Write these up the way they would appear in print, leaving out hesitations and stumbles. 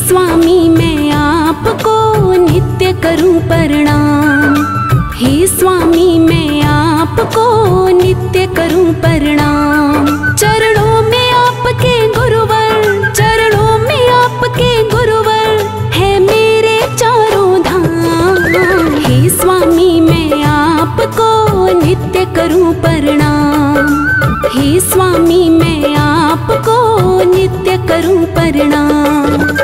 स्वामी मैं आपको नित्य करूं प्रणाम। हे स्वामी मैं आपको नित्य करूं प्रणाम। चरणों में आपके गुरुवर, चरणों में आपके गुरुवर है मेरे चारों धाम। हे स्वामी मैं आपको नित्य करूं प्रणाम। हे स्वामी मैं आपको नित्य करूं प्रणाम।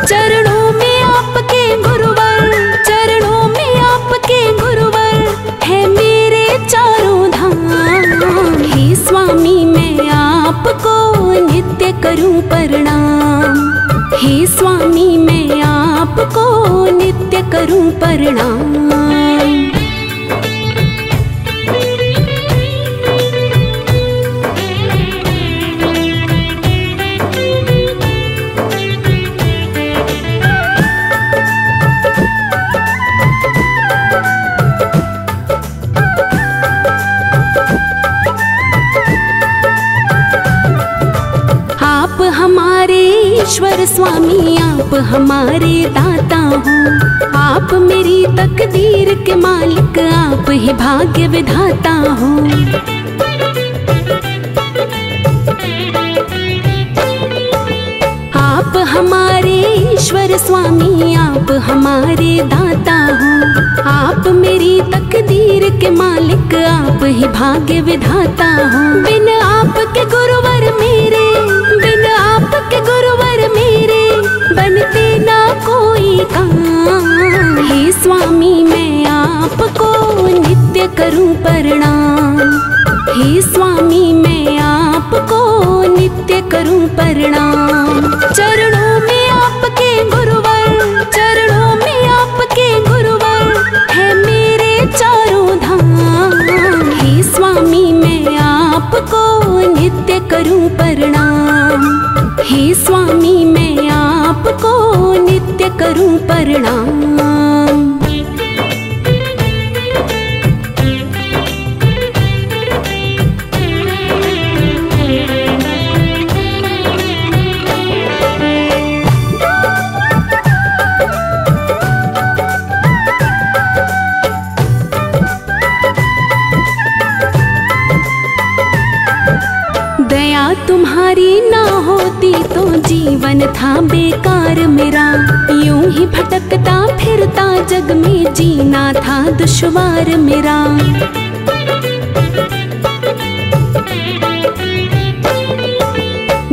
चरणों में आपके गुरुवर, चरणों में आपके गुरुवर है मेरे चारों धाम। हे स्वामी मैं आपको नित्य करूं प्रणाम। हे स्वामी मैं आपको नित्य करूं प्रणाम। हमारे ईश्वर स्वामी आप हमारे दाता हो। आप मेरी तकदीर के मालिक, आप ही भाग्य विधाता हो। आप हमारे ईश्वर स्वामी आप हमारे दाता हो। आप मेरी तकदीर के मालिक, आप ही भाग्य विधाता हो। बिन आपके गुरुवर मेरे, बिन आपके गुरुवर मेरे बनते ना कोई काम। हे स्वामी मैं आपको नित्य करूं प्रणाम। हे स्वामी मैं आपको नित्य करूं प्रणाम। चरणों में आपके गुरुवर, चरणों में आपके गुरुवर है मेरे चारों धाम। हे स्वामी मैं आपको नित्य करूं प्रणाम। हे स्वामी मैं आपको नित्य करूं प्रणाम। दया तुम्हारी ना होती तो जीवन था बेकार मेरा। यूं ही भटकता फिरता जग में जीना था दुश्वार मेरा।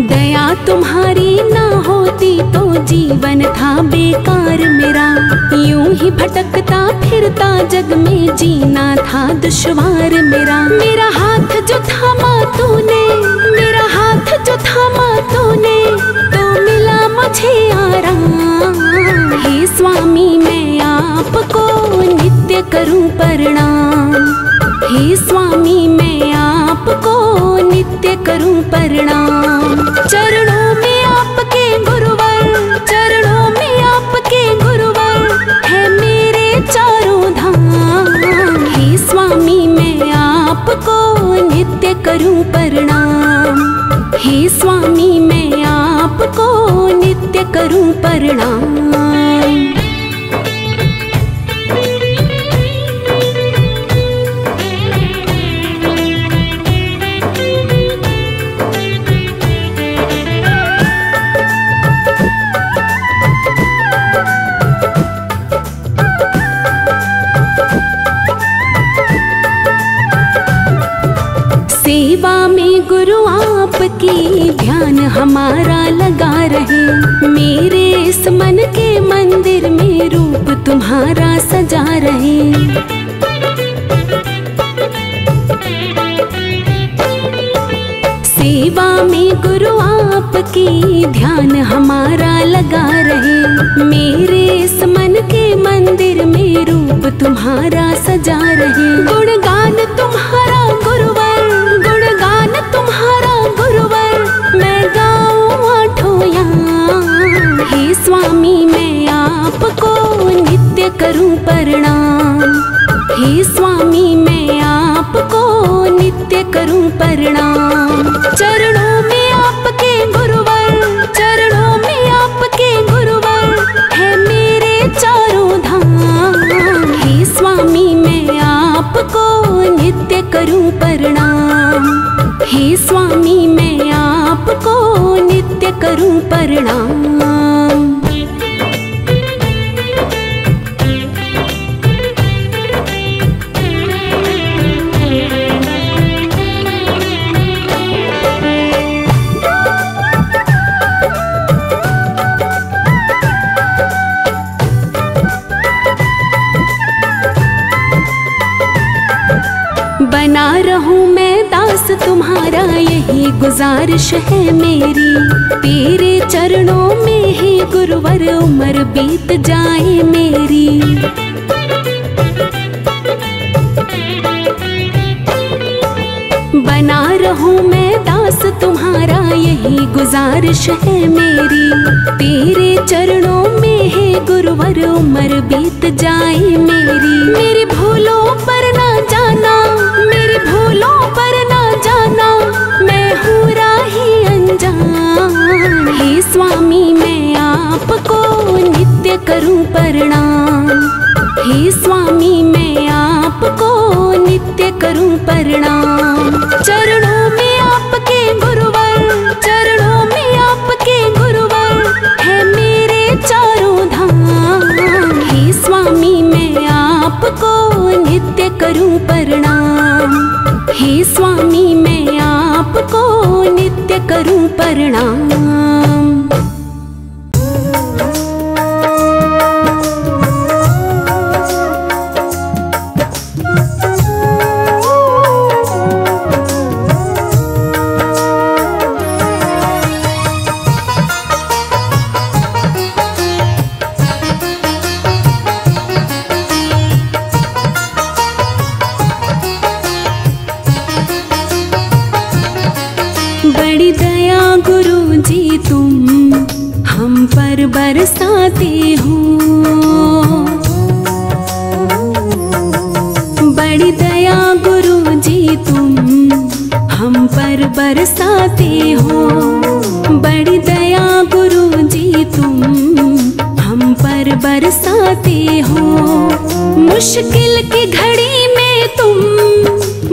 दया तुम्हारी ना होती तो जीवन था बेकार मेरा। यूं ही भटकता फिरता जग में जीना था दुश्वार मेरा। मेरा हाथ जो थामा तूने, मेरा हाथ जो थामा तूने तो मिला मुझे आराम। हे स्वामी मैं आपको नित्य करूं प्रणाम। हे स्वामी मैं आपको नित्य करूं प्रणाम। चरणों में आपके गुरुवर, चरणों में आपके गुरुवर है मेरे चारों धाम। हे स्वामी मैं आपको नित्य करूं प्रणाम। हे स्वामी मैं आपको नित्य करूं प्रणाम। सेवा में गुरु आपकी ध्यान हमारा लगा रहे। मेरे इस मन के मंदिर में रूप तुम्हारा सजा रहे। सेवा में गुरु आपकी ध्यान हमारा लगा रहे। मेरे इस मन के मंदिर में रूप तुम्हारा सजा रहे। गुणगान तुम्हारा गुरुवर, गुणगान तुम्हारा गुरुवर मैं गाऊं आठों याम। हे स्वामी मैं आपको नित्य करूं प्रणाम। हे स्वामी मैं आपको नित्य करूं प्रणाम। चरणों में आपके गुरुवर, चरणों में आपके गुरुवर प्रणाम। हे स्वामी मैं आपको नित्य करूं प्रणाम। बना रहूं मैं दास तुम्हारा यही गुजारिश है मेरी। तेरे चरणों में ही गुरुवर उम्र बीत जाए मेरी। बना रहूं मैं दास तुम्हारा यही गुजारिश है मेरी। तेरे चरणों में ही गुरुवर उम्र बीत जाए मेरी। मेरी भूलों पर ना जाना, मेरी भूलों पर ना जाना, मैं हूँ राही अनजान। हे स्वामी मैं आपको नित्य करूं प्रणाम। हे स्वामी मैं आपको नित्य करूं प्रणाम। चरणों में आपके गुरुवर, चरणों में आपके गुरुवर है मेरे चारों धाम। हे स्वामी मैं आपको नित्य करूं प्रणाम। हे स्वामी मैं आपको नित्य करूं प्रणाम। बड़ी दया गुरु जी तुम हम पर बरसाते हो। बड़ी दया गुरु जी तुम हम पर बरसाते हो। बड़ी दया गुरु जी तुम हम पर बरसाते हो। मुश्किल की घड़ी में तुम,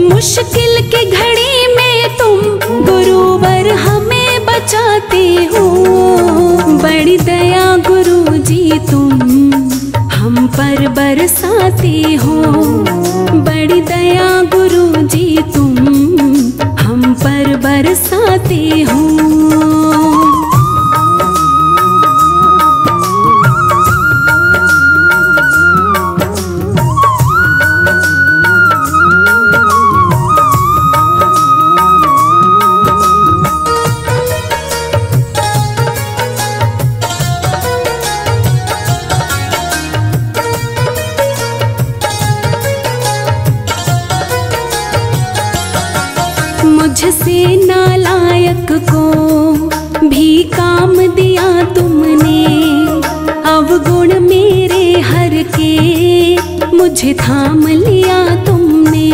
मुश्किल की घड़ी में तुम गुरुवर हमें बचाते हो। बड़ी दया गुरु जी तुम हम पर बरसाते हो। बड़ी दया गुरु जी तुम हम पर बरसाते हो। मुझसे नालायक को भी काम दिया तुमने। अवगुण मेरे हर के मुझे थाम लिया तुमने।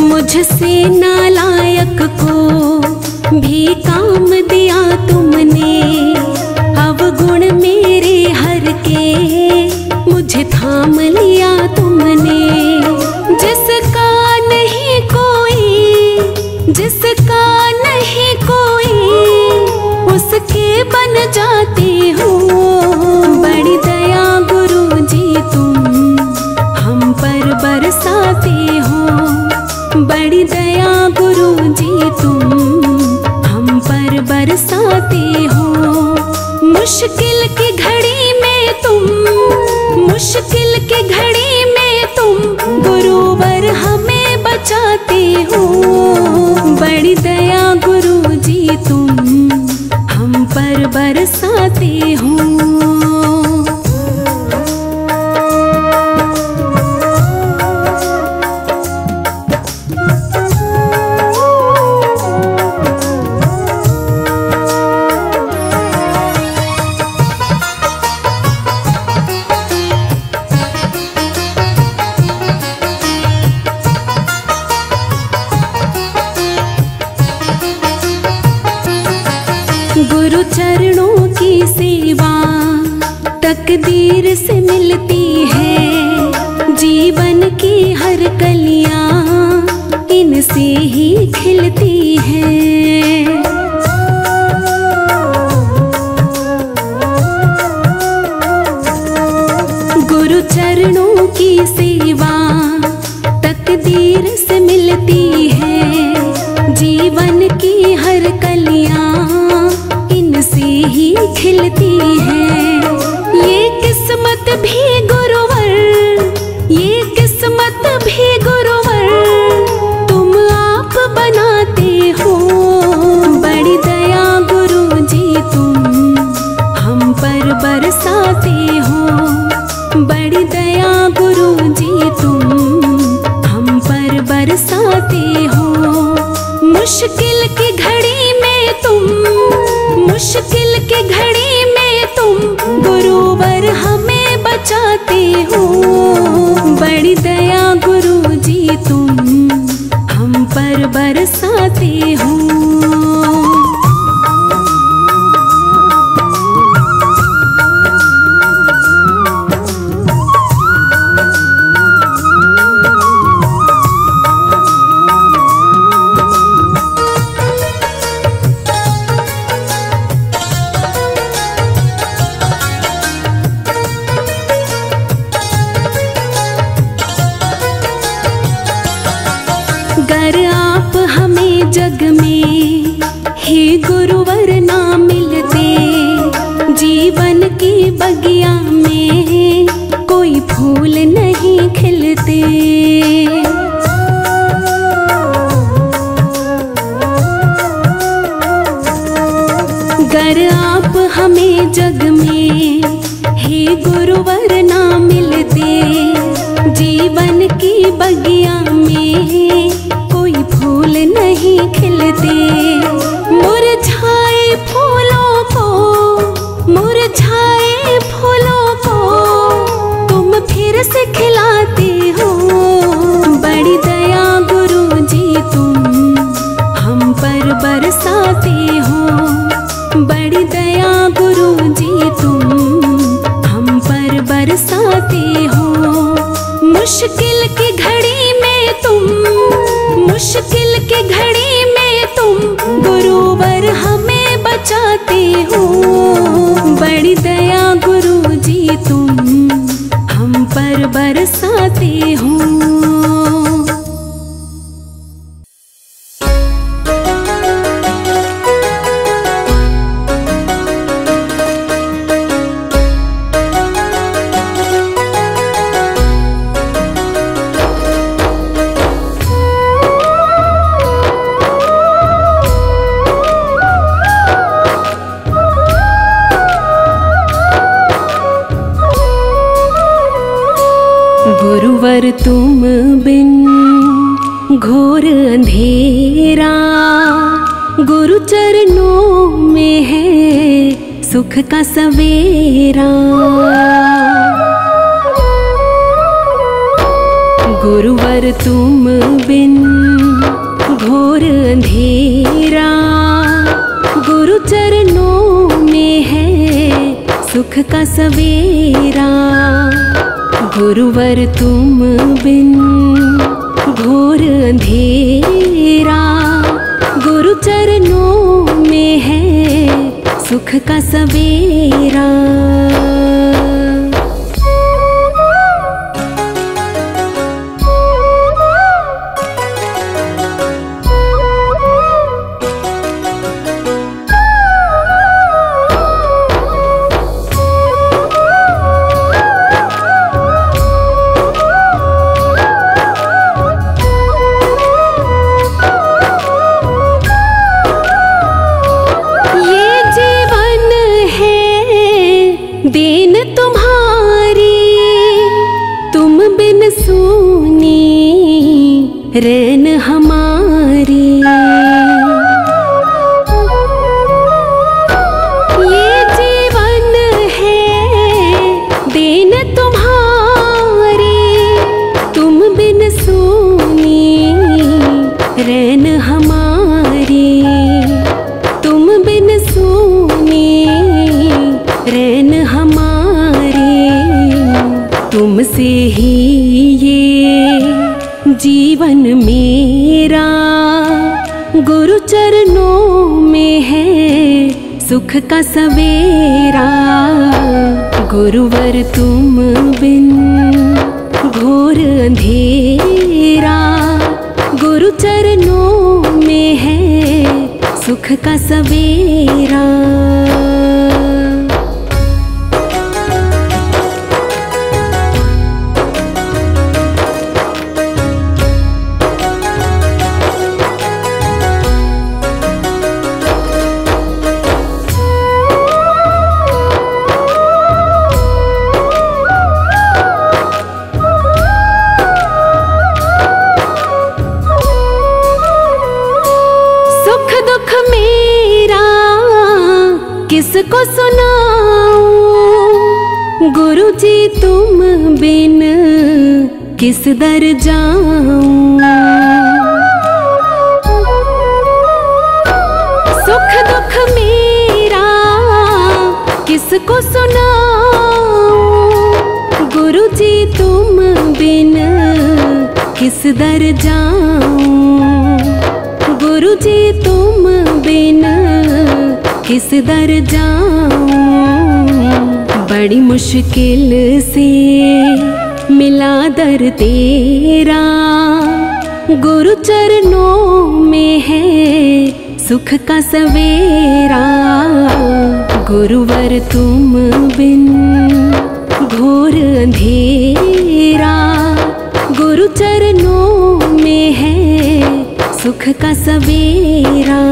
मुझसे नालायक को भी काम दिया तुमने। अवगुण मेरे हर के मुझे थाम लिया तुमने। जिसका नहीं कोई, जिसका नहीं कोई उसके बन जाते हो। बड़ी दया गुरु जी तुम हम पर बरसाते हो। बड़ी दया गुरु जी तुम हम पर बरसाते हो। मुश्किल की घड़ी में तुम, मुश्किल की घड़ी में तुम गुरुवर हमें बचाते हो। बड़ी दया गुरु जी तुम हम पर बरसाते हो। तकदीर से मिलती है जीवन की हर कलियां, इनसे ही खिलती है। गुरु चरणों की सेवा तकदीर से मिलती है, जीवन की हर कलियां इनसे ही खिलती है। ये किस्मत भी गुरुवर, ये किस्मत भी गुरुवर तुम आप बनाते हो। बड़ी दया गुरु जी तुम हम पर बरसाते हो। बड़ी दया गुरु जी तुम हम पर बरसाते हो। मुश्किल की घड़ी में तुम, मुश्किल की घड़ी में तुम गुरुवर हमें बचाते हो। बड़ी दया गुरु जी तुम हम पर बरसाते हो। अगर आप हमें जग में हे गुरुवर ना मिलते, जीवन की बगिया में कोई फूल नहीं खिलते। अगर आप हमें जग में हे गुरुवर ना मिलते, जीवन की बगिया में कोई फूल नहीं खिलते। मुरझाए फूलों को, मुरझाए फूलों को तुम फिर से खिलाते हो। बड़ी दया गुरु जी तुम हम पर बरसाते हो। बड़ी दया गुरु जी तुम हम पर बरसाते हो। मुश्किल की घड़ी में तुम, मुश्किल की घड़ी में तुम गुरुवर हमें बचाते हो। बड़ी दया गुरु जी तुम हम पर बरसाते हो। गुरुवर तुम बिन घोर अंधेरा, गुरु चरणों में है सुख का सवेरा। गुरुवर तुम बिन घोर अंधेरा, गुरु चरणों में है सुख का सवेरा। गुरुवर तुम बिन घोर अंधेरा, गुरु चरणों में है सुख का सवेरा। देन तुम्हारी तुम बिन सूनी रैन हमारी। ये जीवन है देन तुम्हारी तुम बिन सूनी रैन हमारी। तुम बिन सूनी रैन हमारी। तुमसे ही ये जीवन मेरा, गुरु चरणों में है सुख का सवेरा। गुरुवर तुम बिन घोर अंधेरा, गुरु चरणों में है सुख का सवेरा। किसको सुनाऊं गुरु जी तुम बिन किस दर जाऊं। सुख दुख मेरा किसको सुनाऊं गुरु जी तुम बिन किस दर जाऊं। गुरु जी तुम बिन किस दर जाऊं। बड़ी मुश्किल से मिला दर तेरा, गुरु चरणों में है सुख का सवेरा। गुरुवर तुम बिन घोर अंधेरा, गुरु चरणों में है सुख का सवेरा।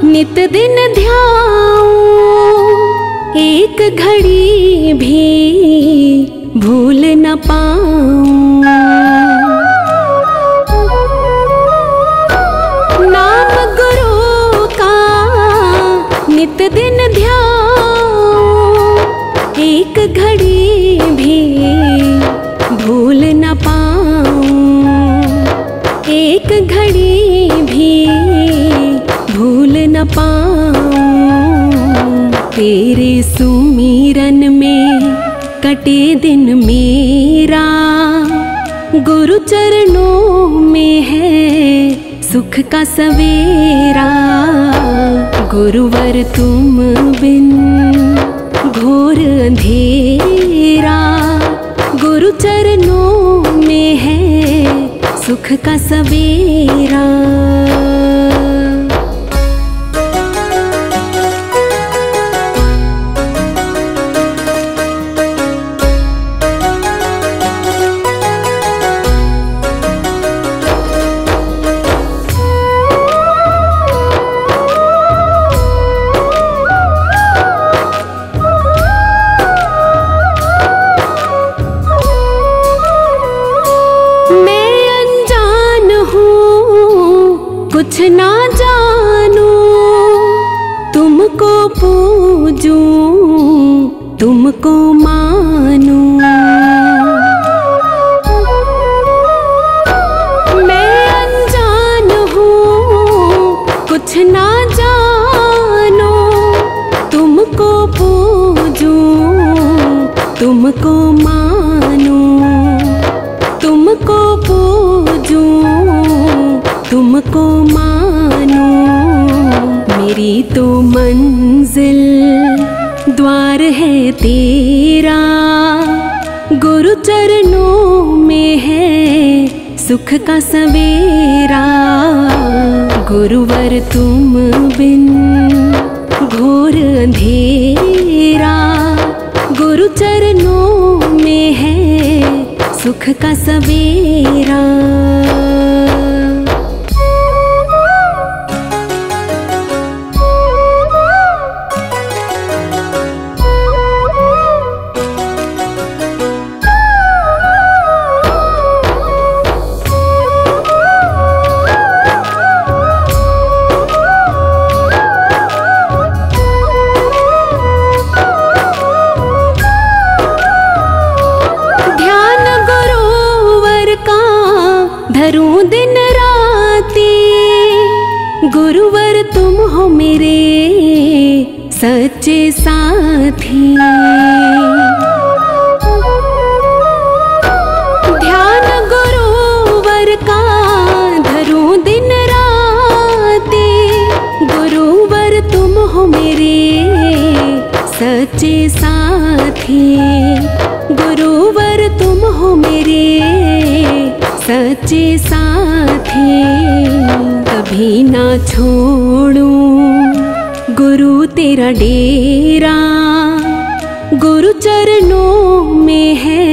नित दिन ध्याऊं, एक घड़ी भी भूल न पाऊं। नाम गुरु का नित दिन ध्याऊं, एक घड़ी भी भूल न पाऊं। एक घड़ी भी भूल न पाऊं। तेरे सुमिरन में कटे दिन मेरा, गुरु चरणों में है सुख का सवेरा। गुरुवर तुम बिन घोर अंधेरा, गुरु चरणों में है सुख का सवेरा। कुछ ना जानू तुमको पूजूं तुमको मानूं। मैं अनजान हूँ कुछ ना जानू तुमको पूजूं तुमको मानूं। तुमको पूजूं तुमको मानूं। मेरी तो मंजिल द्वार है तेरा, गुरु चरणों में है सुख का सवेरा। गुरुवर तुम बिन घोर अंधेरा, गुरु चरणों में है सुख का सवेरा। धरूं दिन राती, गुरुवर तुम हो मेरे सच्चे साथी। ध्यान गुरुवर का धरूं दिन राती, गुरुवर तुम हो मेरे सच्चे साथी। गुरुवर तुम हो मेरे सच्चे साथी। कभी ना छोड़ूं गुरु तेरा डेरा, गुरु चरणों में है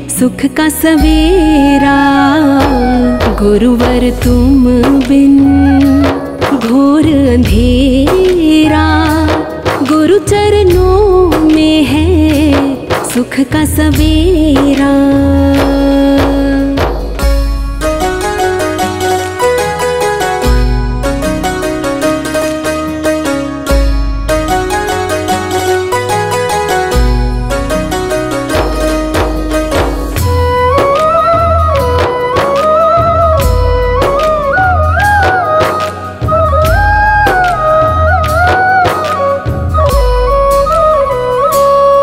सुख का सवेरा। गुरुवर तुम बिन घोर अंधेरा, गुरु चरणों में है सुख का सवेरा।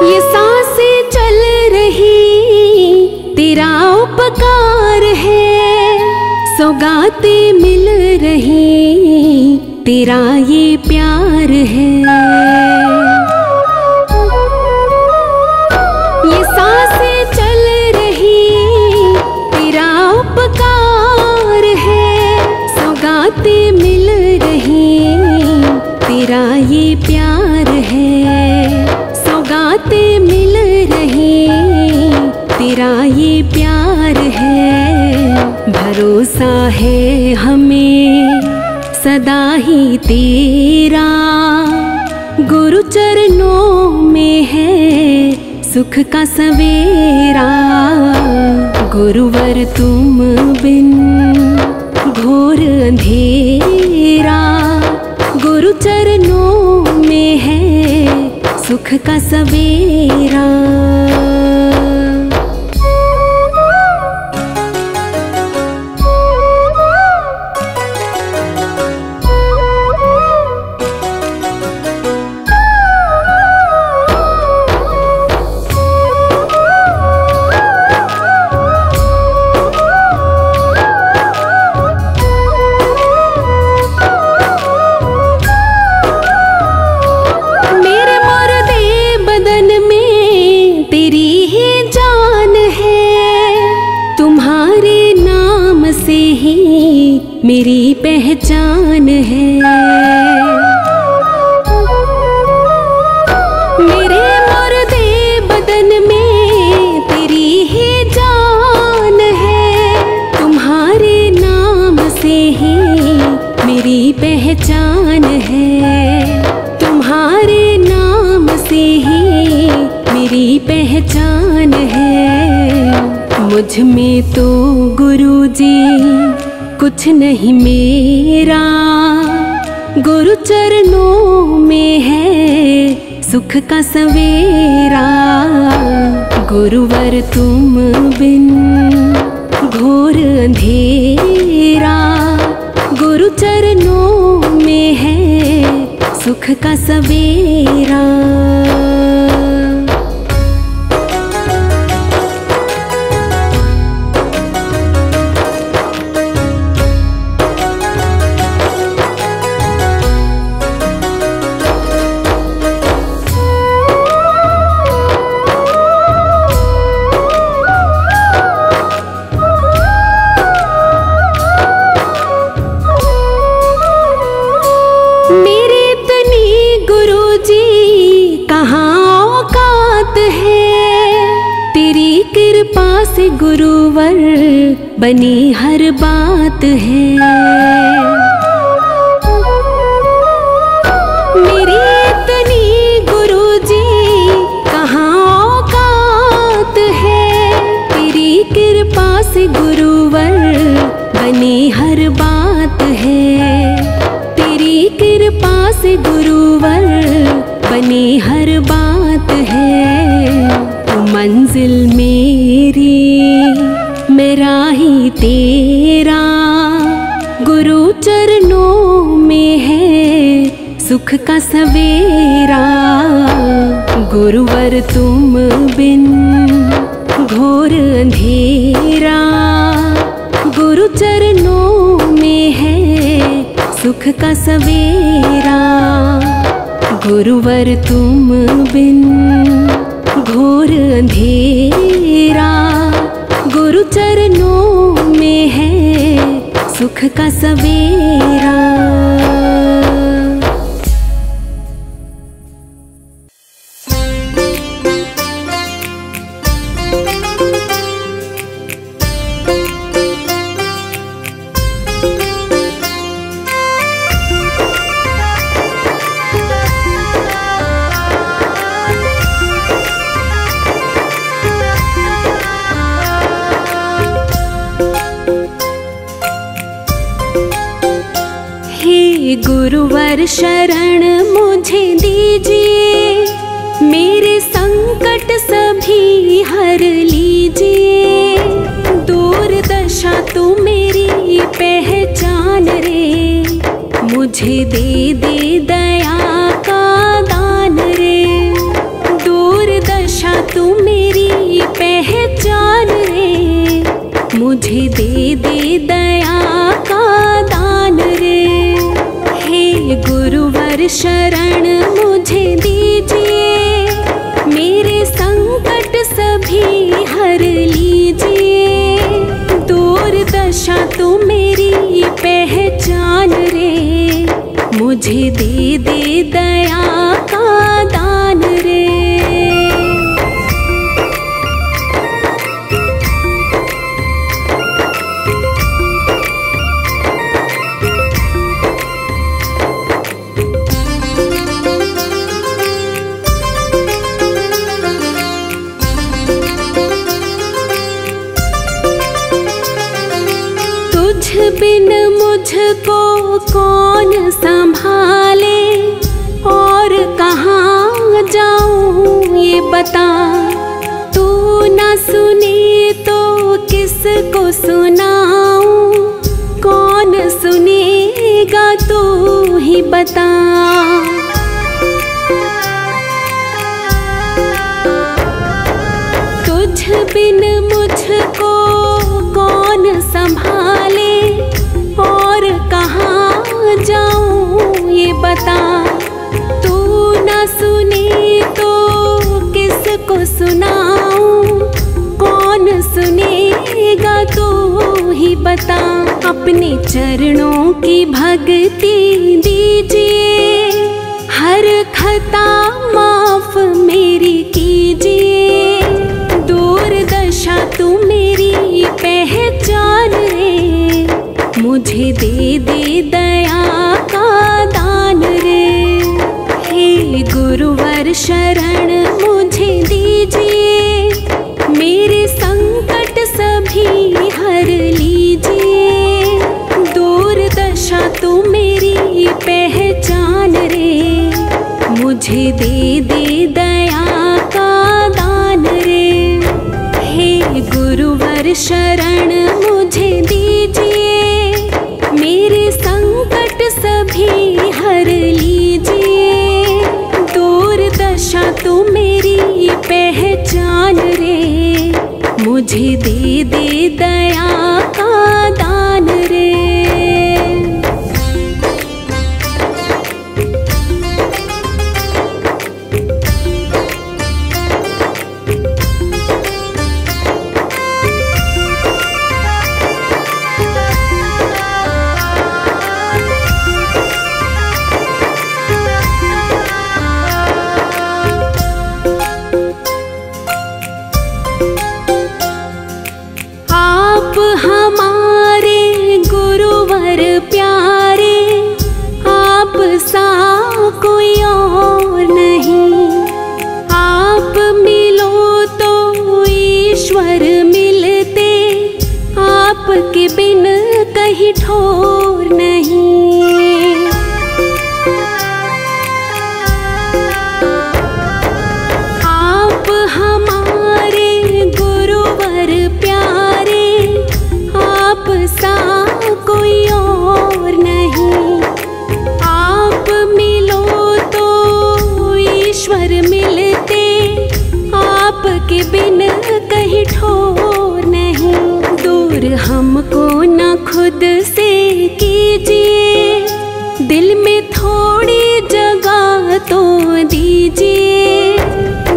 ये सांसें चल रही तेरा उपकार है, सौगातें मिल रही तेरा ये प्यार है। ये सांसें चल रही तेरा उपकार है, सौगातें मिल रही तेरा ये प्यार है। सौगातें मिल रही तेरा ये प्यार है। भरोसा है हमें सदा ही तेरा, गुरु चरणों में है सुख का सवेरा। गुरुवर तुम बिन घोर अंधेरा, गुरु चरणों में है सुख का सवेरा। मेरी पहचान है, मेरे मुर्दे बदन में तेरी ही जान है। तुम्हारे नाम से ही मेरी पहचान है, तुम्हारे नाम से ही मेरी पहचान है। मुझ में तो गुरुजी कुछ नहीं मेरा, गुरु चरणों में है सुख का सवेरा। गुरुवर तुम बिन घोर अंधेरा, गुरु चरणों में है सुख का सवेरा। मेरे इतनी गुरुजी कहाँ औकात है, तेरी कृपा से गुरुवर बनी हर बात है। मेरी इतनी गुरुजी कहाँ औकात है, तेरी कृपा से गुरुवर बनी हर बात है। तेरी कृपा से गुरुवर बनी हर बात है। तू मंजिल मेरी मेरा ही तेरा गुरु चरणों में है सुख का सवेरा। गुरुवर तुम बिन घोर अंधेरा, गुरु चरणों में है सुख का सवेरा। गुरुवर तुम बिन घोर अंधेरा, गुरु चरणों में है सुख का सवेरा। गुरुवर शरण मुझे दीजिए, मेरे संकट सभी हर लीजिए। दूर दशा तू मेरी पहचान रे, मुझे दे दे दया का दान रे। दूर दशा तू मेरी पहचान रे, मुझे दे दे दया का दान रे। गुरुवर शरण मुझे दीजिए, मेरे संकट सभी हर लीजिए। दूर दशा तू मेरी पहचान रे, मुझे दे दे दया का दान रे। बिन मुझको कौन संभाले, और कहाँ जाऊँ ये बता। तू न सुने तो किसको सुनाऊँ, कौन सुनेगा तू ही बता। तुझ बिन मुझको कौन संभाले, और कहाँ जाऊँ ये बता। तू न सुने तो किसको सुनाऊँ, कौन सुनेगा तू ही बता। अपने चरणों की भक्ति दीजिए, हर खता माफ मेरी कीजिए। दूर दशा तू मेरी पहचान रे, मुझे दे दे दया का दान रे। हे गुरुवर शरण मुझे दीजिए, मेरे संकट सभी हर लीजिए। दूर दशा तू मेरी पहचान रे, मुझे दे दे दया का दान रे। हे गुरुवर शरण मुझे दीजिए, मेरे संकट सभी हर लीजिए। दूर दशा तू मेरी पहचान रे, मुझे दे दे दया का दान रे। आपके बिन कहीं ठोर नहीं। आप हमारे गुरुवर प्यारे, दूर हमको न खुद से कीजिए, दिल में थोड़ी जगह तो दीजिए।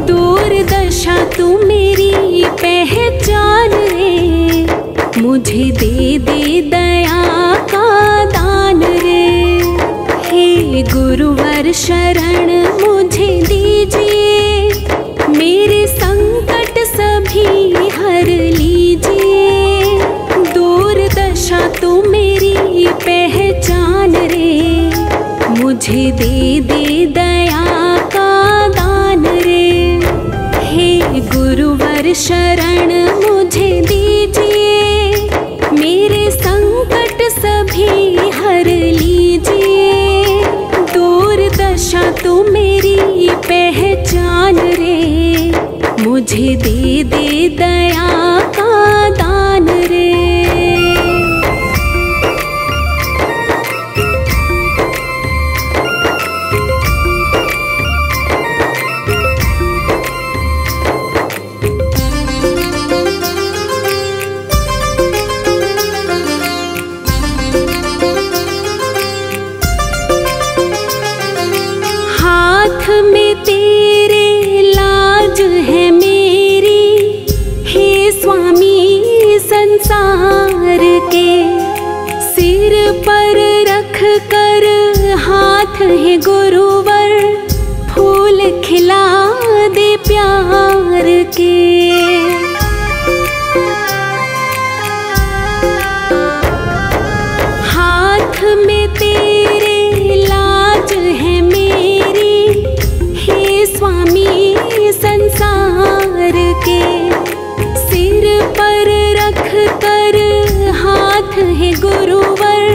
दूर दशा तू मेरी पहचान रे, मुझे दे दे दया का दान रे। हे गुरुवर शरण मुझे दीजिए, मेरे संकट सभी हर लीजिए। दूर दशा तू मेरी पहचान रे, मुझे दे दे दया का दान रे। हे गुरुवर शरण मुझे दीजिए, मेरे संकट सभी हर लीजिए। दूर दशा तू मेरी पहचान रे, मुझे दे दे दया का दान रे। हाथ में तेरे लाज है मेरी, हे स्वामी संसार के। सिर पर रख कर हाथ है गुरुवर, फूल खिला दे प्यार के। हाथ में तेरे लाज है मेरी, हे स्वामी संसार के। सिर पर रख कर हाथ है गुरुवर,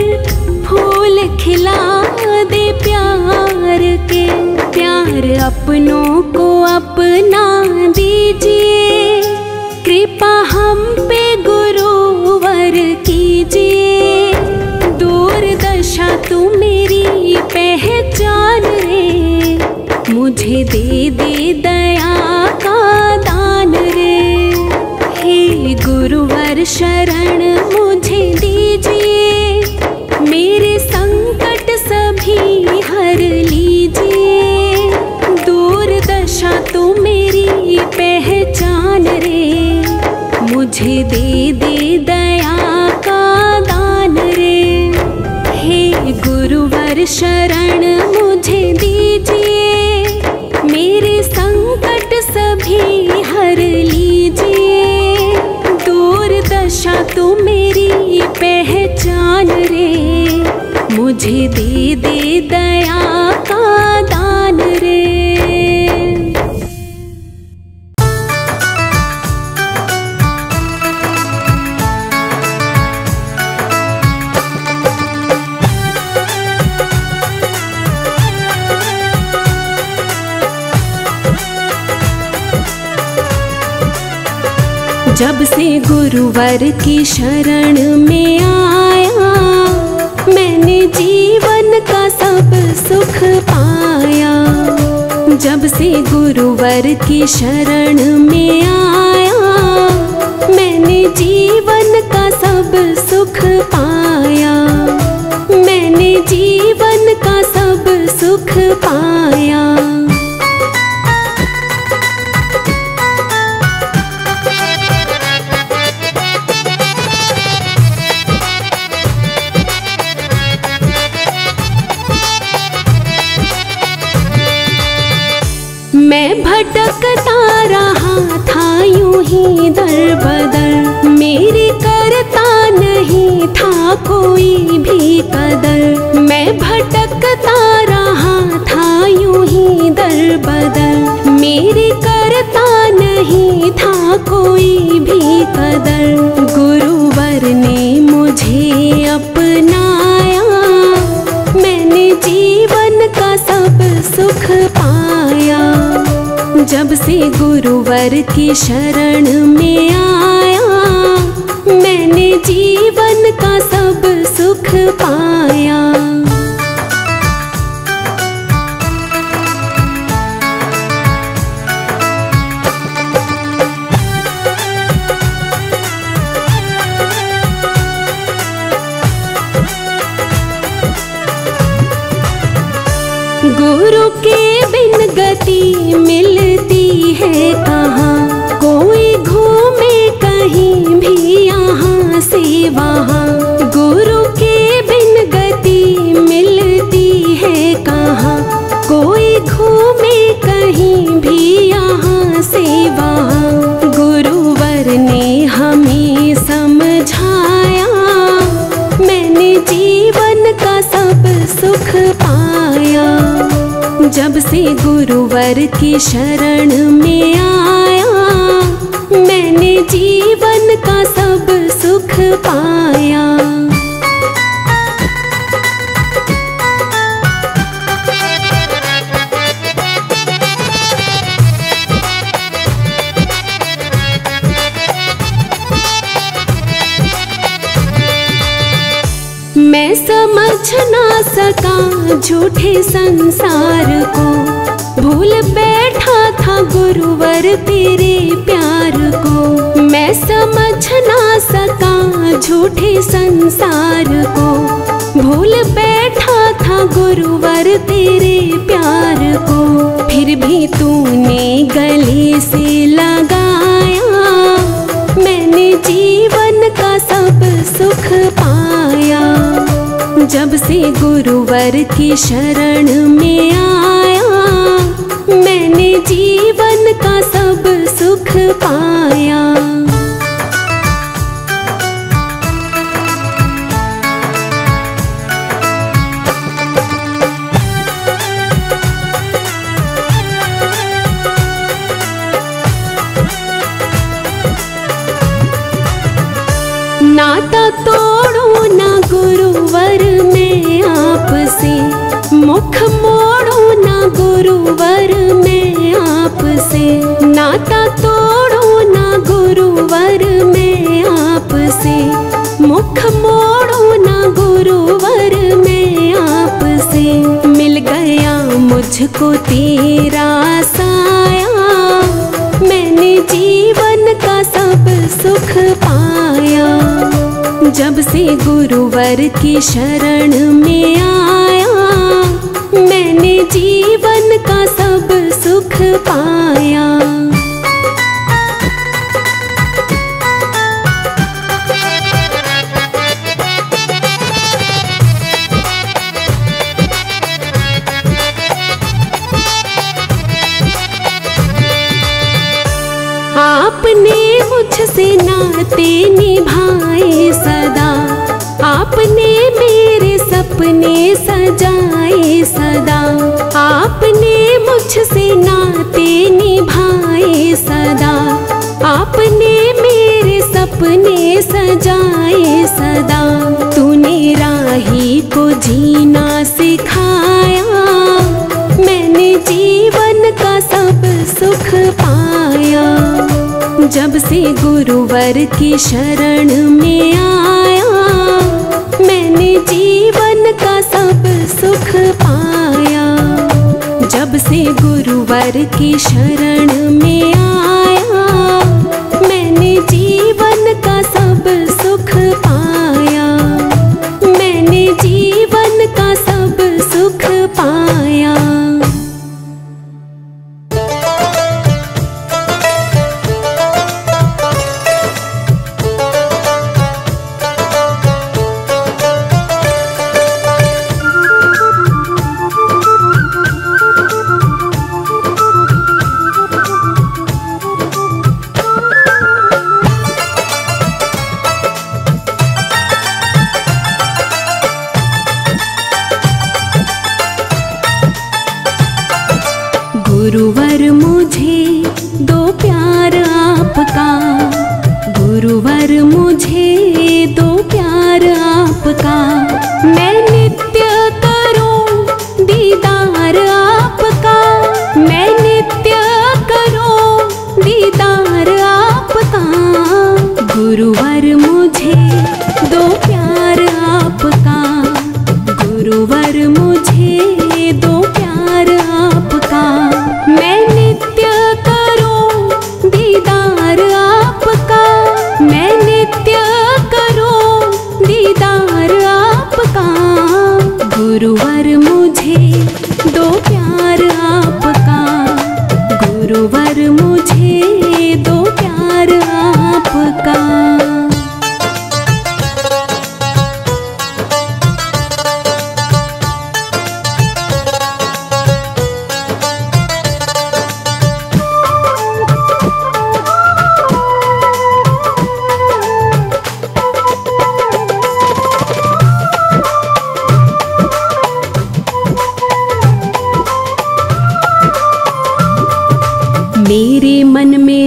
फूल खिला दे प्यार के। प्यार अपनों को अपना दीजिए, कृपा हम पे गुरुवर कीजिए। दूर दशा तू मेरी पहचान रे, मुझे दे दे दया का दान रे। हे गुरुवर शरण मुझे दीजिए, मेरे संकट सभी हर लीजिए। दूर दशा तू मेरी पहचान रे, मुझे दे दे दया का दान रे। हे गुरुवर शरण मुझे दीजिए, मेरे संकट सभी हर लीजिए। दूर दशा तू मेरी पहचान रे, मुझे दे दे दया का दान रे। जब से गुरुवर की शरण में आया, मैंने जीवन का सब सुख पाया। जब से गुरुवर की शरण में आया, मैंने जीवन का सब सुख पाया। मैंने जीवन का सब सुख पाया। मैं भटकता रहा था यूं ही दर बदर, मेरी करता नहीं था कोई भी कदर। मैं भटकता रहा था यूं ही दर बदर, मेरी करता नहीं था कोई भी कदर। गुरुवर ने मुझे अपनाया, मैंने जीवन का सब सुख पाया। जब से गुरुवर की शरण में आया, मैंने जीवन का सब सुख पाया। के बिन गति मिलती है कहाँ, कोई घूमे कहीं भी यहाँ से वहाँ। गुरु के बिन गति मिलती है कहाँ, कोई घूमे कहीं भी यहाँ से वहाँ। गुरुवर ने हमें समझाया, मैंने जीवन का सब सुख पाया। जब से गुरुवर की शरण में आया, मैंने जीवन का सब सुख पाया। मैं समझ ना सका झूठे संसार को, भूल बैठा था गुरुवर तेरे प्यार को। मैं समझ ना सका झूठे संसार को, भूल बैठा था गुरुवर तेरे प्यार को। फिर भी तूने गले से लगाया, मैंने जीवन का सब सुख पाया। जब से गुरुवर की शरण में आया, मैंने जीवन का सब सुख पाया। नाता तोड़ो ना गुरुवर मैं आपसे, मुख मोड़ो ना गुरुवर मैं आपसे। नाता तोड़ो ना गुरुवर मैं आपसे, मुख मोड़ो ना गुरुवर मैं आपसे। मिल गया मुझको तेरा साया, मैंने जीवन का सब सुख पाया। जब से गुरुवर की शरण में आया, मैंने जीवन का सब सुख पाया। आपने मुझसे नाते निभाए सदा, आपने मेरे सपने सजाए सदा। आपने मुझसे नाते निभाए सदा, आपने मेरे सपने सजाए सदा। तूने राही को जीना सिखाया, मैंने जीवन का सब सुख पाया। जब से गुरुवर की शरण में आया, मैंने जीवन का सब सुख पाया। जब से गुरुवर की शरण में आया, मैंने जीवन का सब सुख पाया। मैंने जीवन का सब सुख पाया। गुरुवर मुझे दो प्यार आपका, गुरुवर मुझे दो प्यार आपका। मैं नित्य करूं दीदार आपका, मैं नित्य करूं दीदार आपका। गुरुवर मुझे दो प्यार आपका, गुरुवर मुझे दो प्यार आपका। मैं नित्य करूं दीदार आपका, मैं नित्य करूं दीदार आपका। गुरुवर मुझे दो प्यार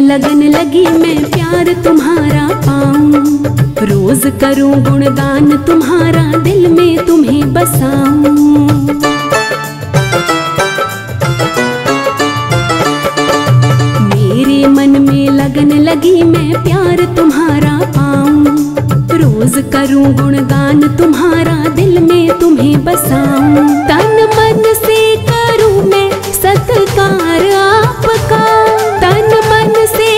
लगन लगी मैं प्यार तुम्हारा पाऊं, रोज करूं गुणगान तुम्हारा, दिल में तुम्हें बसाऊं। मेरे मन में लगन लगी मैं प्यार तुम्हारा पाऊं, रोज करूं गुणगान तुम्हारा, दिल में तुम्हें बसाऊं। तन मन से करूं मैं सत्कार आपका, तन मन से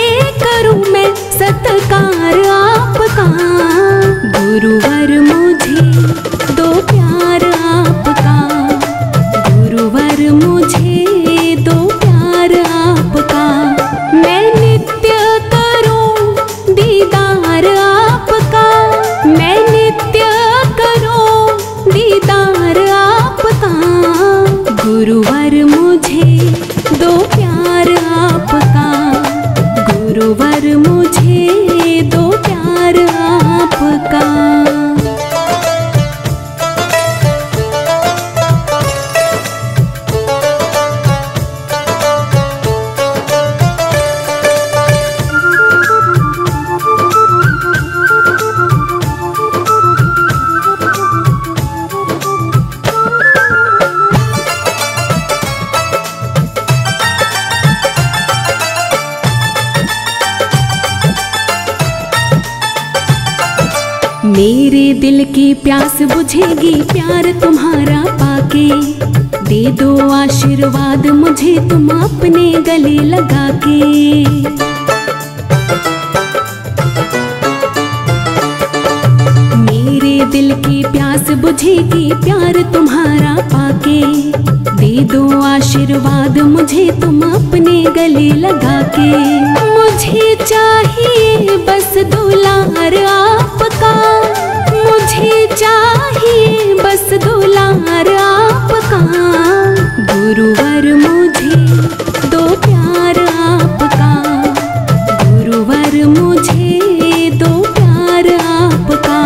करूं मैं सत्कार आपका। गुरुवर मुझे दो प्यार आपका, गुरुवर मुझे दो प्यार आपका। मैं नित्य करूं दीदार आपका, मैं नित्य करूं दीदार आपका। गुरुवर मुझे दो प्यार आपका, गुरुवर मुझे दो प्यार आपका। मेरे दिल की प्यास बुझेगी प्यार तुम्हारा पाके, दे दो आशीर्वाद मुझे तुम अपने गले लगा के। मेरे दिल की प्यास बुझेगी प्यार तुम्हारा पाके, दे दो आशीर्वाद मुझे तुम अपने गले लगा के। मुझे चाहिए बस दुलार आपका, मुझे चाहिए बस दुलार आपका। गुरुवर मुझे दो प्यार आपका, गुरुवर मुझे दो प्यार आपका।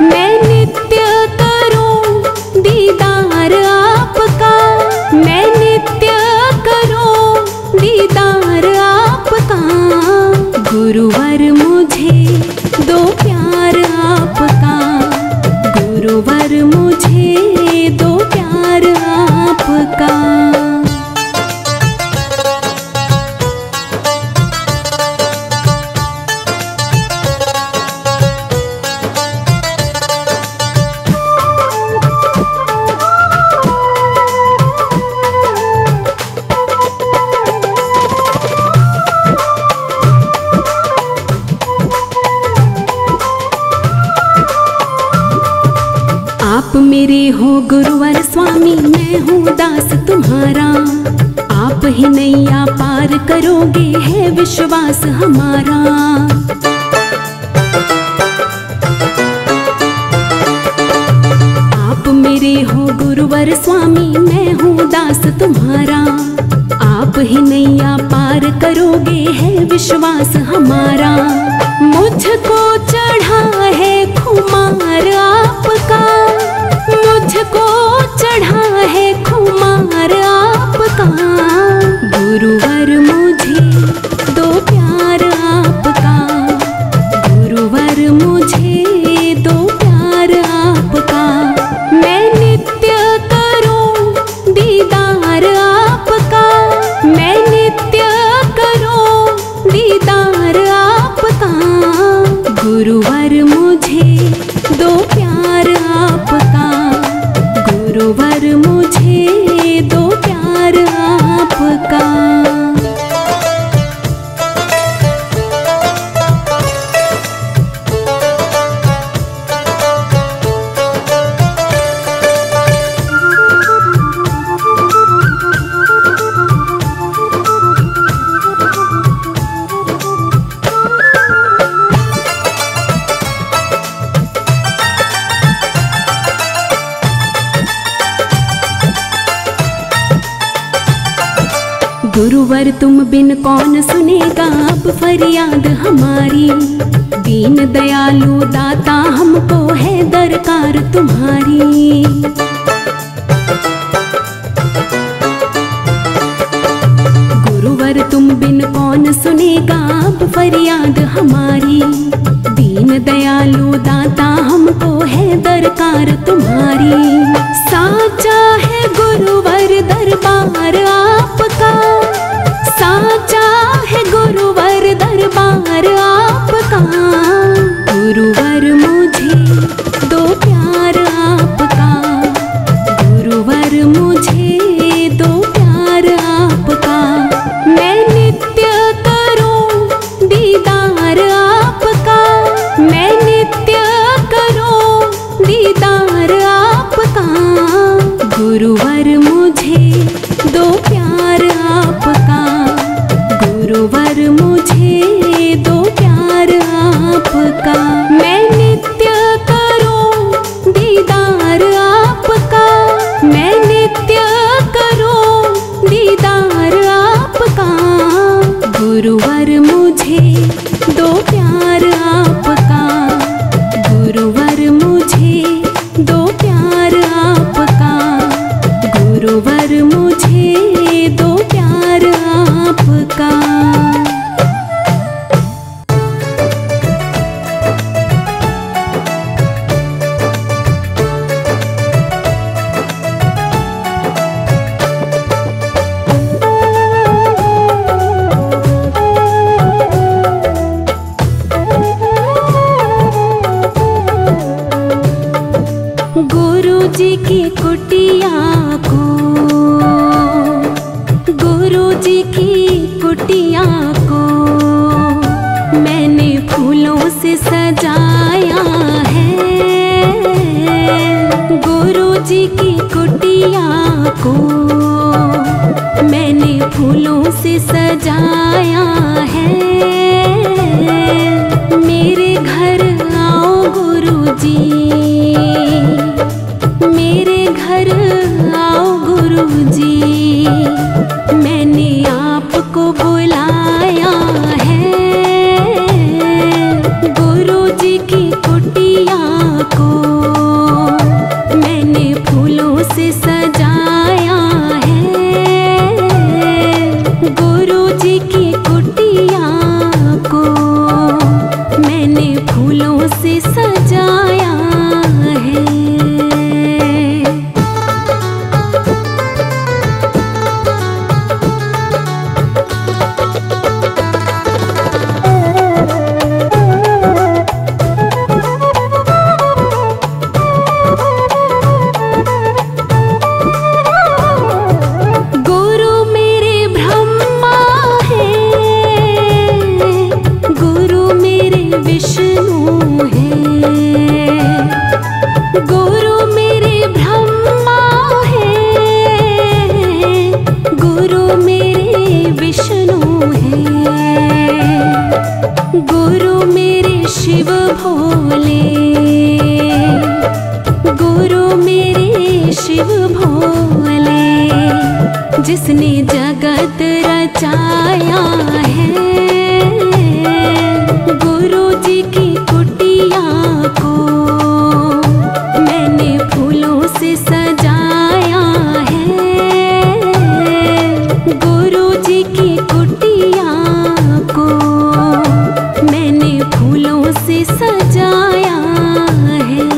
मैं नित्य करूं दीदार आपका, मैं नित्य करूं दीदार आपका। गुरुवर मुझे दो प्यार आपका, गुरुवर मुझे दो प्यार आपका। आप मेरे हो गुरुवर स्वामी, मैं हूँ दास तुम्हारा। आप ही नैया पार करोगे है विश्वास हमारा। आप मेरे हो गुरुवर स्वामी, मैं हूँ दास तुम्हारा। आप ही नैया पार करोगे है विश्वास हमारा। मुझको चढ़ा है खुमार आपका, मुझको चढ़ा है खुमार आपका। गुरुवर मुझे दो प्यार आपका, गुरुवर मुझे दो प्यार आपका। मैं नित्य करूं दीदार आपका, मैं नित्य करूं दीदार आपका। गुरुवर मुझे दो प्यार आपका, गुरुवर मुझे दो प्यार आपका। गुरुवर तुम बिन कौन सुनेगा अब फरियाद हमारी। दीन दयालु दाता हमको है दरकार तुम्हारी। गुरुवर तुम तुम बिन कौन सुनेगा अब फरियाद हमारी। दीन दयालु दाता हमको है दरकार तुम्हारी। साचा है गुरुवर दरबार आपका, साचा है गुरुवर दरबार आपका। गुरुवर मुझे दो प्यार आपका, गुरुवर मुझे दो प्यार आपका। मैं नित्य करूं दीदार आपका, मैं नित्य करूं दीदार आपका। गुरुवर मुझे दो प्यार आपका, गुरुवर मुझे दो प्यार आपका। मैं नित्य करूं दीदार आपका, मैं नित्य करूं दीदार आपका। गुरुवर मुझे दो प्यार आपका, गुरुवर मुझे दो प्यार आपका, गुरुवर मुझे दो प्यार आपका। गुरुजी की कुटिया को, गुरुजी की कुटिया को मैंने फूलों से सजाया है। गुरुजी की कुटिया को मैंने फूलों से सजाया है। मेरे घर आओ गुरुजी, मेरे घर आओ गुरुजी। मैंने आपको बुलाया है। गुरुजी की कुटिया को मैंने फूलों से सजाया है। गुरुजी की कुटिया को मैंने फूलों से सजाया है। गुरु मेरे शिव भोले, गुरु मेरे शिव भोले। जिसने जगत रचाया है। गुरु जी की कुटिया को मैंने फूलों से सजाया है। गुरु जी की कुटिया को मैंने फूलों से सजाया है।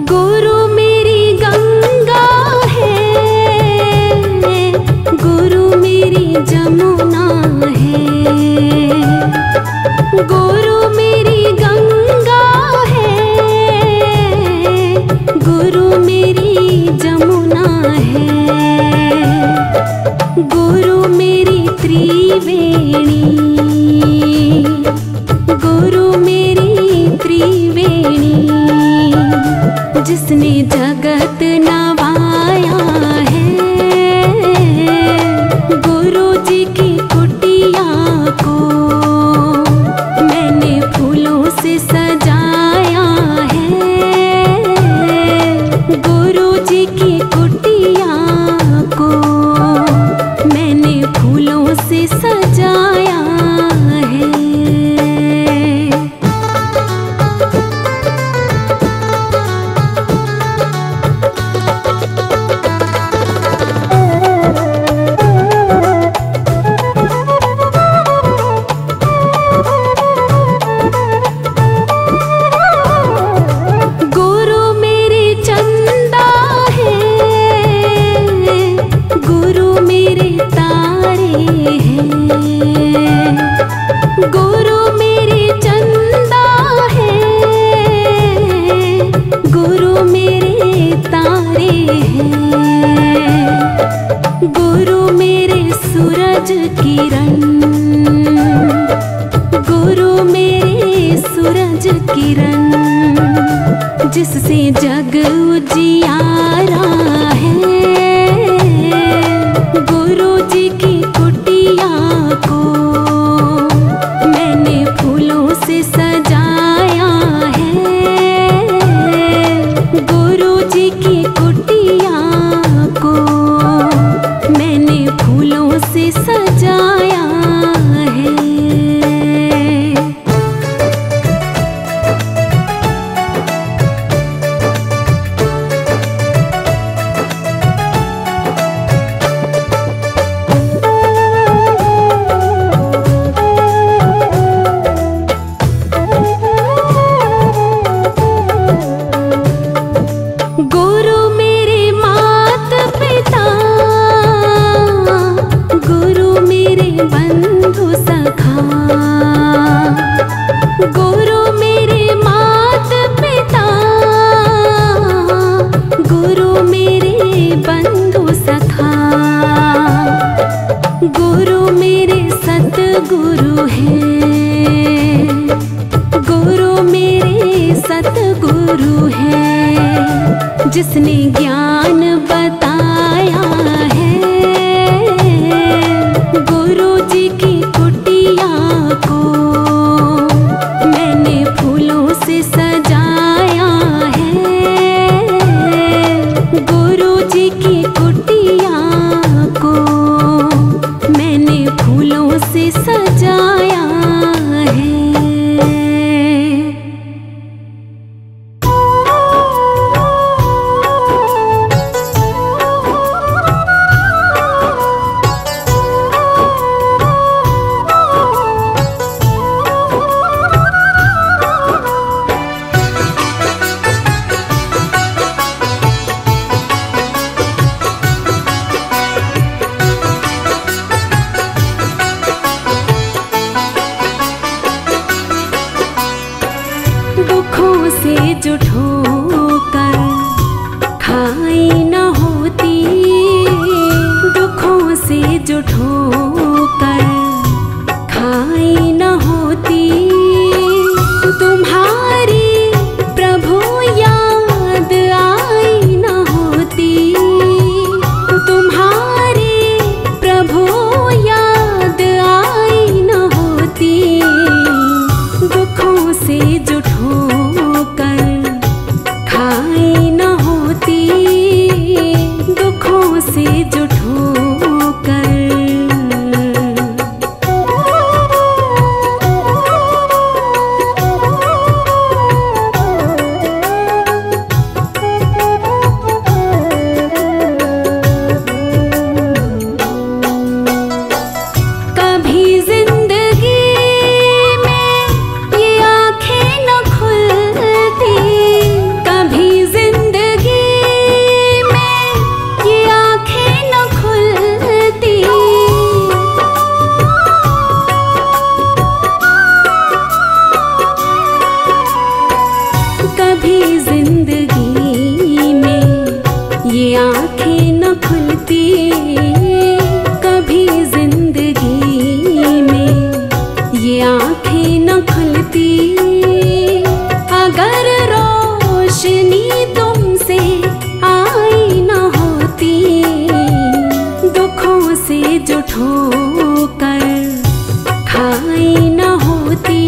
गुरु मेरी गंगा है, गुरु मेरी सूरज किरण, गुरु मेरे सूरज किरण, जिससे जग उजियारा है। गुरु जी की कुटिया को मैंने फूलों से सजाया है। गुरु जी की कुटिया को मैंने फूलों से सजाया है। गुरु मेरे माता पिता, गुरु मेरे बंधु सखा। गुरु मेरे माता पिता, गुरु मेरे बंधु सखा। गुरु मेरे सतगुरु हैं, गुरु मेरे सतगुरु हैं, जिसने ज्ञान बताया है। गुरु जी की कुटिया को मैंने फूलों से सजाया है। गुरु जी की कुटिया को मैंने फूलों से सजाया है। दुखों से जो ठोकर खाई न होती, दुखों से जो ठोकर खाई न होती, तुम्हारी प्रभु याद आई न होती। तुम्हारी प्रभु याद आई न होती। दुखों से जो ठोकर खाई न होती, दुखों से जो ठोकर। कभी जिंदगी में ये आँखें न खुलती, कभी जिंदगी में ये आँखें न खुलती। कभी जिंदगी में ये आँखें न खुलती, कभी जिंदगी में ये आँखें न खुलती। अगर रोशनी तुमसे आई न होती, दुखों से जो ठोकर खाई न होती,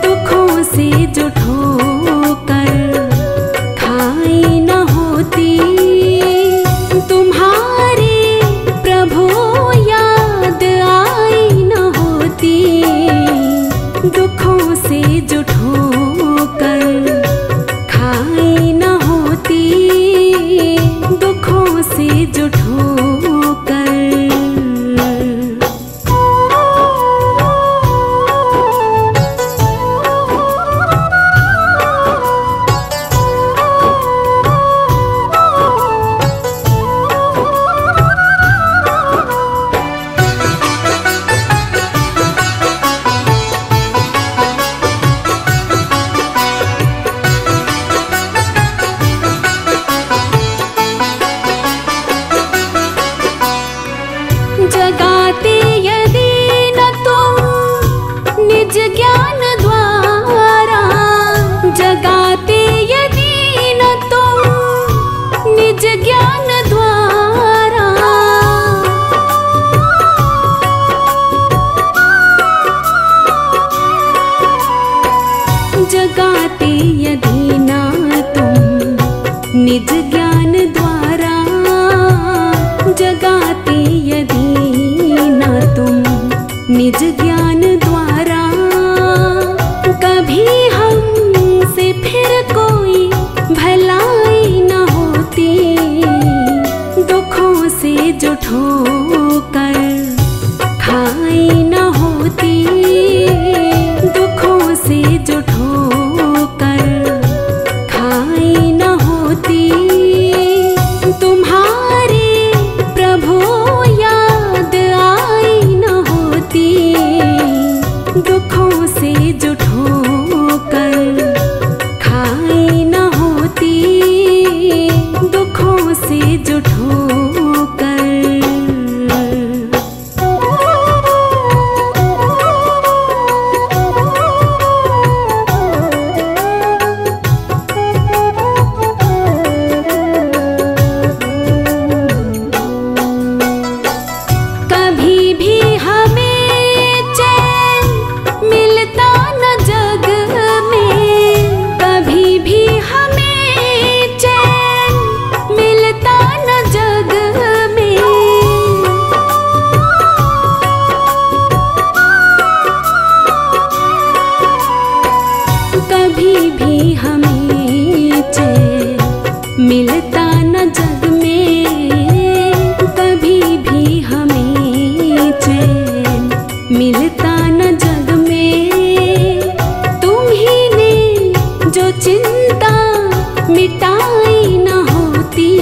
दुखों से जो ठोकर खाई न होती। तुम्हारी प्रभु याद आई न होती। दुखों से जो ठोकर खाई न होती, दुखों से जो ठोकर। निज ज्ञान द्वारा। कभी हमसे फिर कोई भलाई न होती, दुखों से जो ठोकर खाई न होती, दुखों से जो ठोकर खाई न होती। तुम्हारे प्रभु याद आई न होती, दुखों से जो ठोकर खाई न होती, दुखों से जो ठोकर। कभी भी हमें चैन मिलता न जग में, कभी भी हमें चैन मिलता न जग में। कभी भी हमें चैन मिलता न जग में, कभी भी हमें चैन मिलता न जग में। तुम्ही ने जो चिंता मिटाई न होती,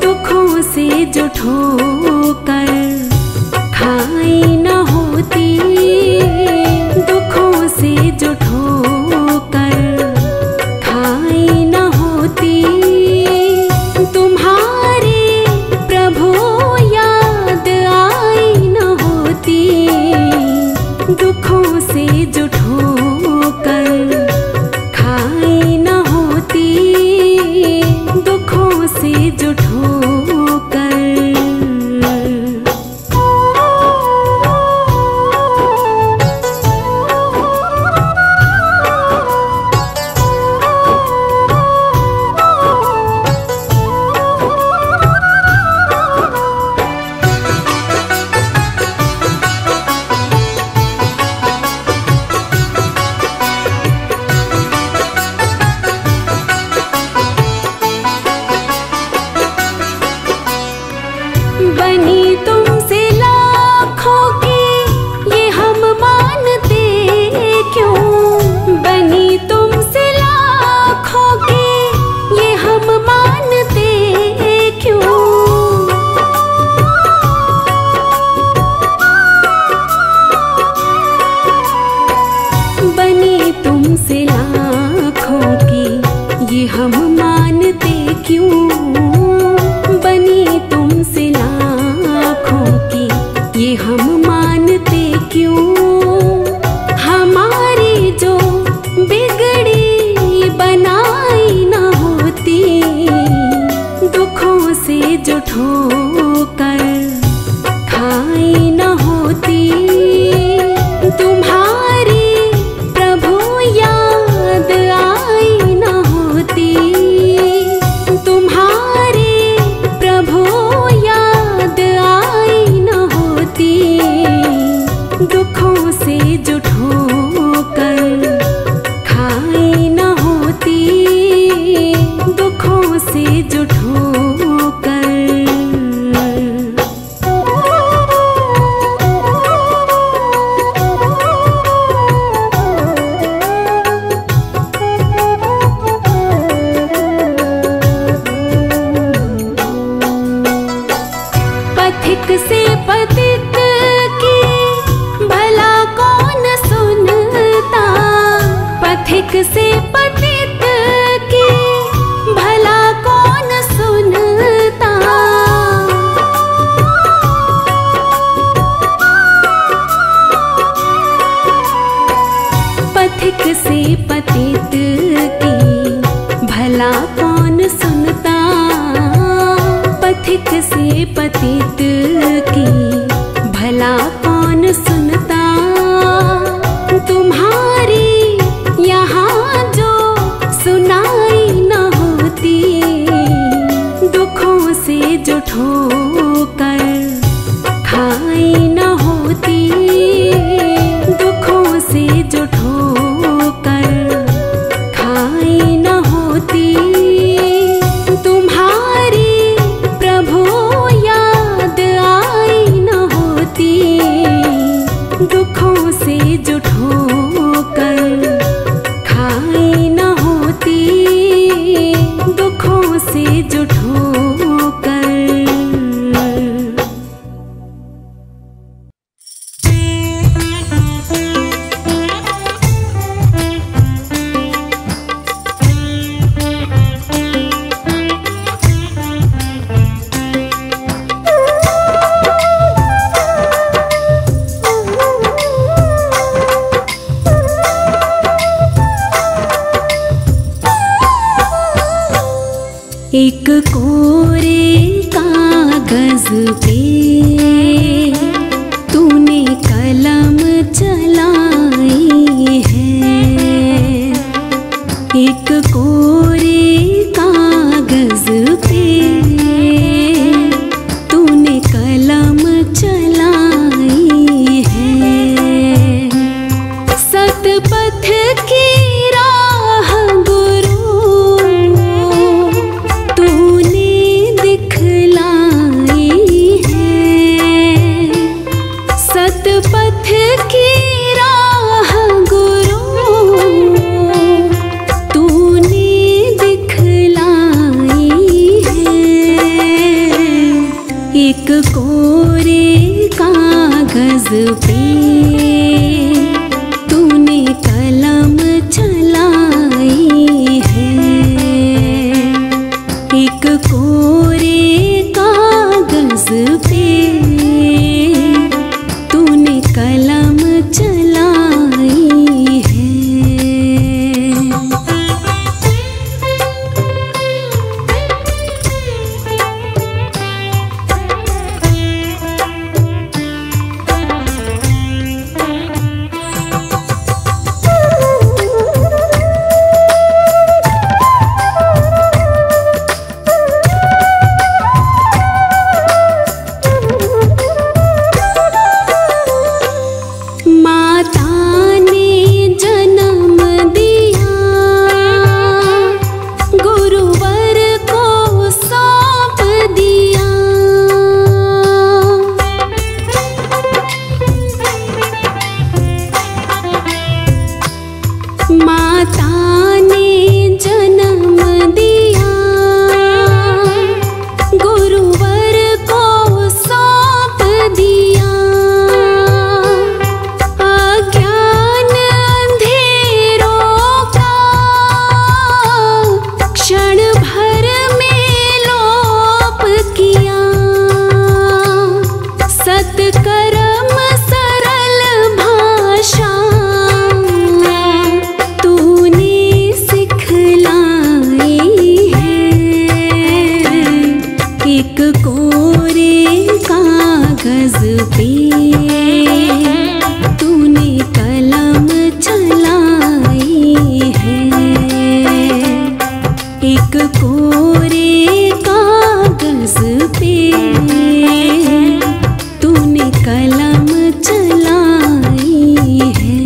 दुखों से जो ठोकर खाई न होती, दुखों से जो ठोकर खाई न होती। तुम्हारे प्रभु याद आई न होती, दुखों से जो ठोकर खाई न होती, दुखों से जो ठोकर। बनी तुमसे लाखों की ये हम मानते क्यों, बनी तुमसे लाखों की ये हम मानते क्यों। बनी तुमसे लाखों की ये हम मानते क्यों, बनी तुमसे लाखों की ये हम मानते क्यों। हमारी जो बिगड़ी बनाई न होती, दुखों से जो ठोकर खाई न होती। तुम्हारी प्रभु याद आई न होती, तुम्हारे प्रभु याद आई न होती, दुखों से जो ठोकर खाई न होती, दुखों से जो ठोकर। पथिक से पतित की भला कौन सुनता, पथिक से पतित की भला कौन सुनता। पथिक से पतित की भला कौन सुनता, पथिक से पतित की चलाई है। सतपथ की राह गुरु तूने दिखलाई है। सतपथ की राह गुरु तूने दिखलाई है। एक कोरे कागज पे तूने कलम चलाई है। एक कोरे कागज पे तूने कलम चलाई है। माता ने जन्म दिया, गुरुवर को सौंप दिया। अज्ञान अंधेरों का क्षण भर में लोप किया। सत्कर्म सरल भाषा एक कोरे कागज पे तूने कलम चलाई है। एक कोरे कागज पे तूने कलम चलाई है।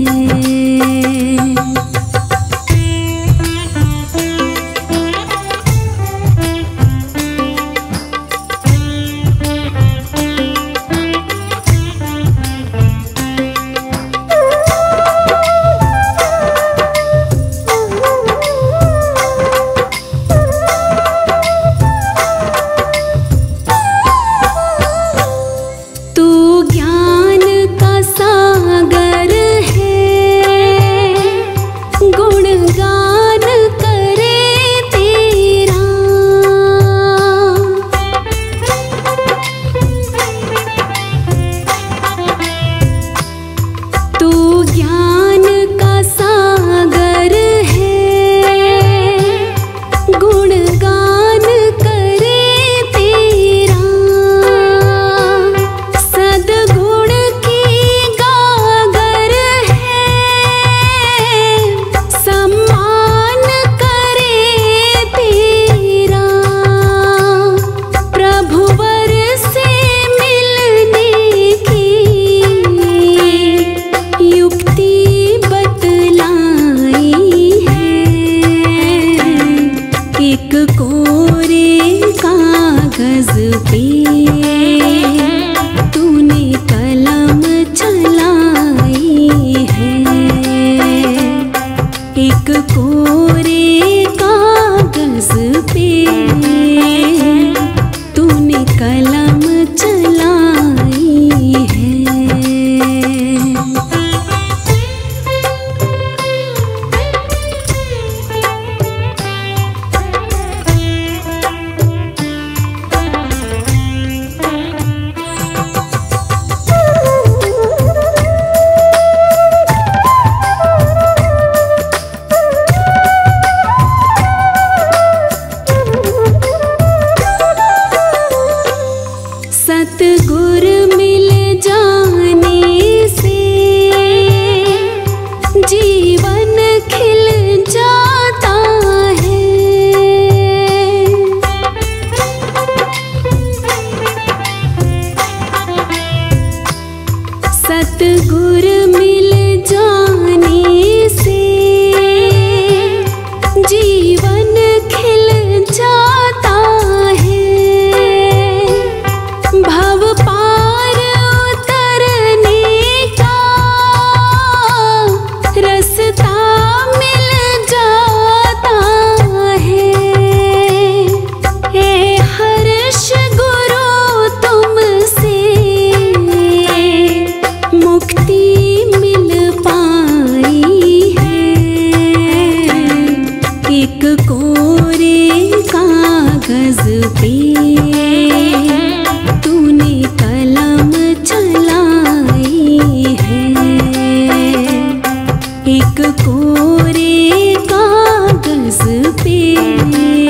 कोरे कागज पे।